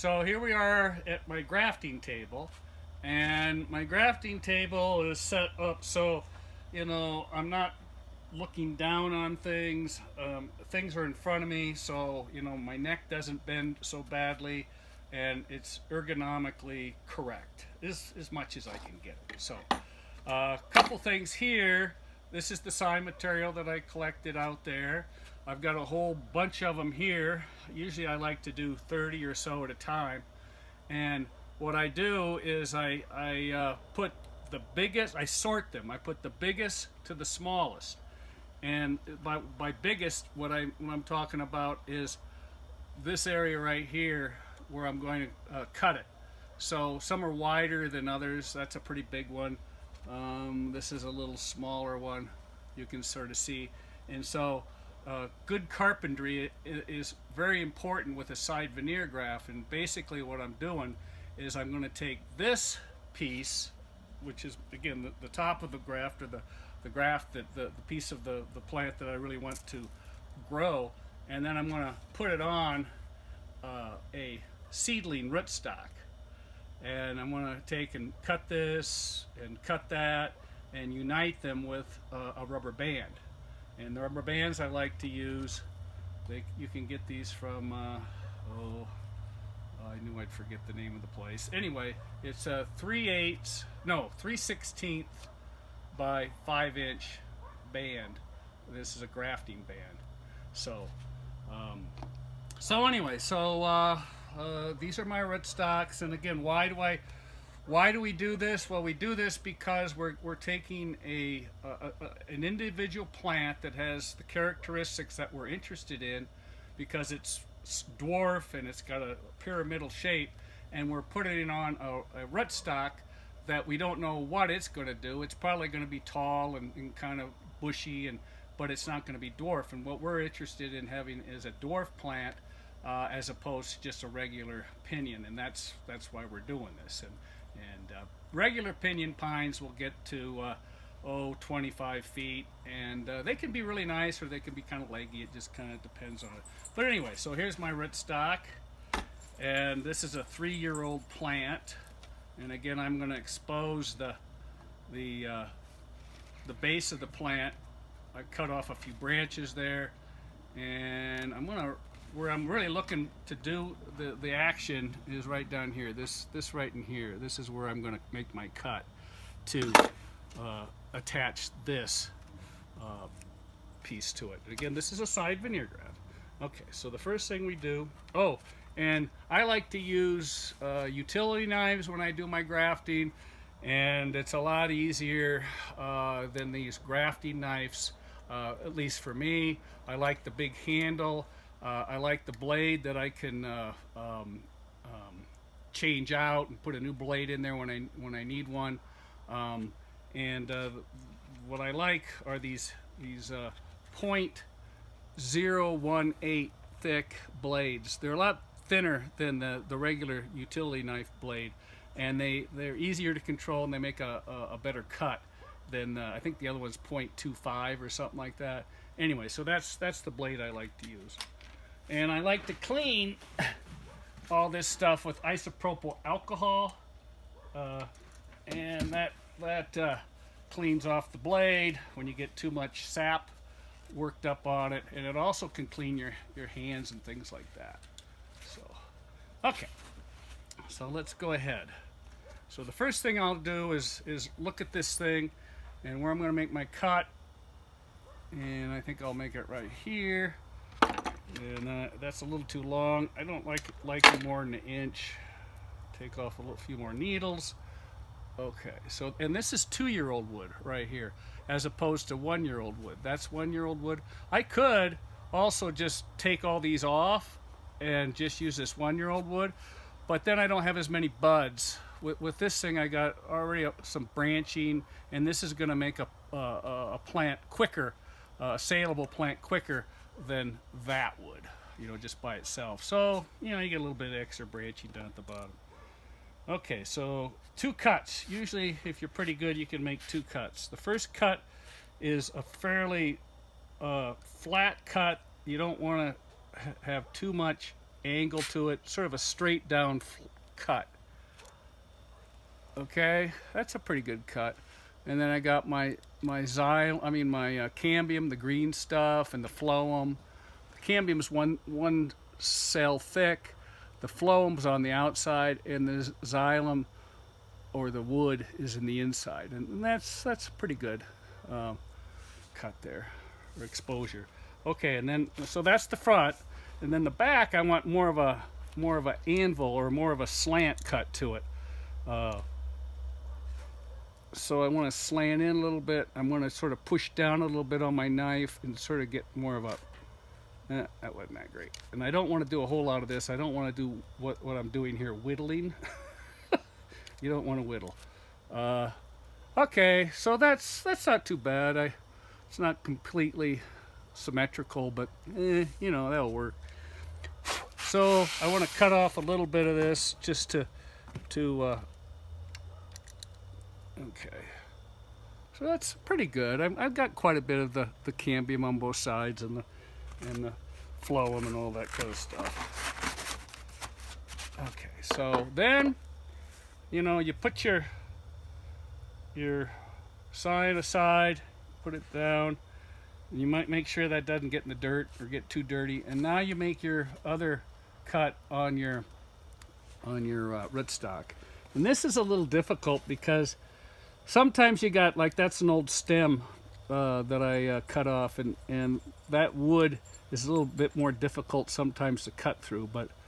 So here we are at my grafting table, and my grafting table is set up so, I'm not looking down on things. Things are in front of me, so my neck doesn't bend so badly, and it's ergonomically correct as much as I can get. So, a couple things here. This is the sign material that I collected out there. I've got a whole bunch of them here. Usually I like to do 30 or so at a time. And what I do is I put the biggest, I sort them. I put the biggest to the smallest. And by biggest, what I'm talking about is this area right here where I'm going to cut it. So some are wider than others. That's a pretty big one. This is a little smaller one, you can sort of see. And so good carpentry is very important with a side veneer graft. And basically what I'm doing is I'm going to take this piece, which is again the top of the graft, or the graft, that the piece of the plant that I really want to grow, and then I'm going to put it on a seedling rootstock. And I'm going to take and cut this and cut that and unite them with a rubber band. And the rubber bands I like to use, you can get these from, I knew I'd forget the name of the place. Anyway, it's a 3/16 by 5-inch band. This is a grafting band. So, these are my rootstocks. And again, why do we do this? Well, we do this because we're taking an individual plant that has the characteristics that we're interested in, because it's dwarf and it's got a pyramidal shape, and we're putting it on a rootstock that we don't know what it's going to do. It's probably going to be tall and kind of bushy, but it's not going to be dwarf. And what we're interested in having is a dwarf plant, as opposed to just a regular pinion, and that's why we're doing this. And regular pinion pines will get to 25 feet, and they can be really nice, or they can be kind of leggy. It just kind of depends on it. But anyway, so here's my rootstock, and this is a 3-year-old plant. And again, I'm going to expose the base of the plant. I cut off a few branches there, and where I'm really looking to do the action is right down here. This right in here. This is where I'm going to make my cut to attach this piece to it. Again, this is a side veneer graft. Okay, so the first thing we do. Oh, and I like to use utility knives when I do my grafting, and it's a lot easier than these grafting knives, at least for me. I like the big handle. I like the blade that I can change out and put a new blade in there when I need one. What I like are these .018 thick blades. They're a lot thinner than the regular utility knife blade, and they're easier to control, and they make a better cut than I think the other one's .25 or something like that. Anyway, so that's the blade I like to use. And I like to clean all this stuff with isopropyl alcohol, and that cleans off the blade when you get too much sap worked up on it, and it also can clean your hands and things like that. So, okay, so let's go ahead. So the first thing I'll do is look at this thing and where I'm going to make my cut, and I think I'll make it right here. And that's a little too long. I don't like it more than 1 inch. Take off a few more needles. Okay, so, and this is 2-year-old wood right here, as opposed to 1-year-old wood. That's 1-year-old wood. I could also just take all these off and just use this 1-year-old wood, but then I don't have as many buds. With this thing, I got already some branching, and this is going to make a plant quicker, a saleable plant quicker than that would, just by itself. So, you get a little bit of extra branching down at the bottom. Okay, so 2 cuts. Usually, if you're pretty good, you can make 2 cuts. The first cut is a fairly flat cut. You don't want to have too much angle to it, sort of a straight down cut. Okay, that's a pretty good cut. And then I got my cambium, the green stuff, and the phloem. The cambium's one cell thick. The phloem's on the outside, and the xylem, or the wood, is in the inside. And that's pretty good cut there, or exposure. Okay, and then so that's the front, and then the back I want more of a anvil, or more of a slant cut to it. So I want to slant in a little bit. I'm going to sort of push down a little bit on my knife and sort of get more of a, that wasn't that great. And I don't want to do a whole lot of this. I don't want to do what I'm doing here, whittling. You don't want to whittle. Okay, so that's not too bad. It's not completely symmetrical, but you know, that'll work. So I want to cut off a little bit of this just to okay, so that's pretty good. I've got quite a bit of the cambium on both sides, and the phloem and all that kind of stuff. Okay, so then, you know, you put your sign aside, put it down, and you might make sure that doesn't get in the dirt or get too dirty. And now you make your other cut on your rootstock. And this is a little difficult because sometimes you got, like, that's an old stem that I cut off, and that wood is a little bit more difficult sometimes to cut through, but